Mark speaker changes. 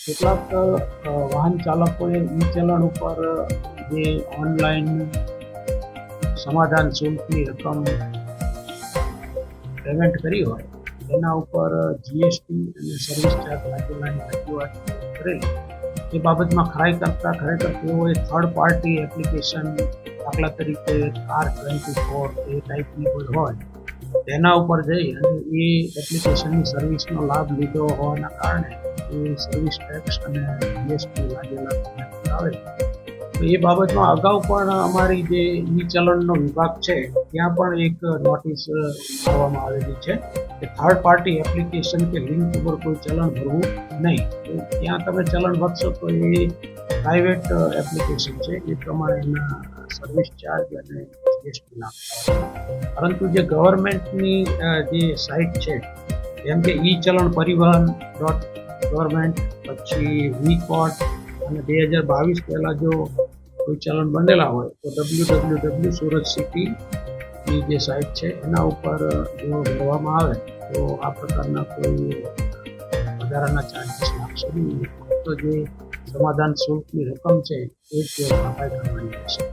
Speaker 1: કેટલાક વાહન ચાલકોએ ઈ ચલણ ઉપર જે ઓનલાઈન સમાધાન શુલ્કની રકમ પેમેન્ટ કરી હોય એના ઉપર જીએસટી અને સર્વિસ ચાર્જ લાગેલાની રજૂઆત કરેલી. એ બાબતમાં ખરાઈ કરતા ખરેખર તેઓએ થર્ડ પાર્ટી એપ્લિકેશન, દાખલા તરીકે કાર24 એ ટાઈપની કોઈ હોય તેના ઉપર જઈ અને એ એપ્લિકેશનની સર્વિસનો લાભ લીધો હોવાના કારણે એ સર્વિસ ટેક્સ અને જીએસટી લાગેલા આવે. તો એ બાબતમાં અગાઉ પણ અમારી જે ઈ ચલણનો વિભાગ છે ત્યાં પણ એક નોટિસ કરવામાં આવેલી છે કે થર્ડ પાર્ટી એપ્લિકેશન કે લિંક ઉપર કોઈ ચલણ ભરવું નહીં. તો ત્યાં તમે ચલણ ભરશો તો એ પ્રાઇવેટ એપ્લિકેશન છે એ પ્રમાણે એના સર્વિસ ચાર્જ અને જીએસટી નાખતા. પરંતુ જે ગવર્મેન્ટની જે સાઇટ છે જેમ કે ઈ ચલણ પરિવહન.ગવર્મેન્ટ, પછી વી-કોર્ટ અને 2022 પહેલાં જો કોઈ ચલણ બનેલા હોય તો www.suratcity.ની જે સાઇટ છે એના ઉપર જો ભરવામાં આવે તો આ પ્રકારના કોઈ વધારાના ચાર્જીસ લાગશે નહીં. તો જે સમાધાન શુલ્કની રકમ છે એ જ ભરપાઈ કરવાની રહેશે.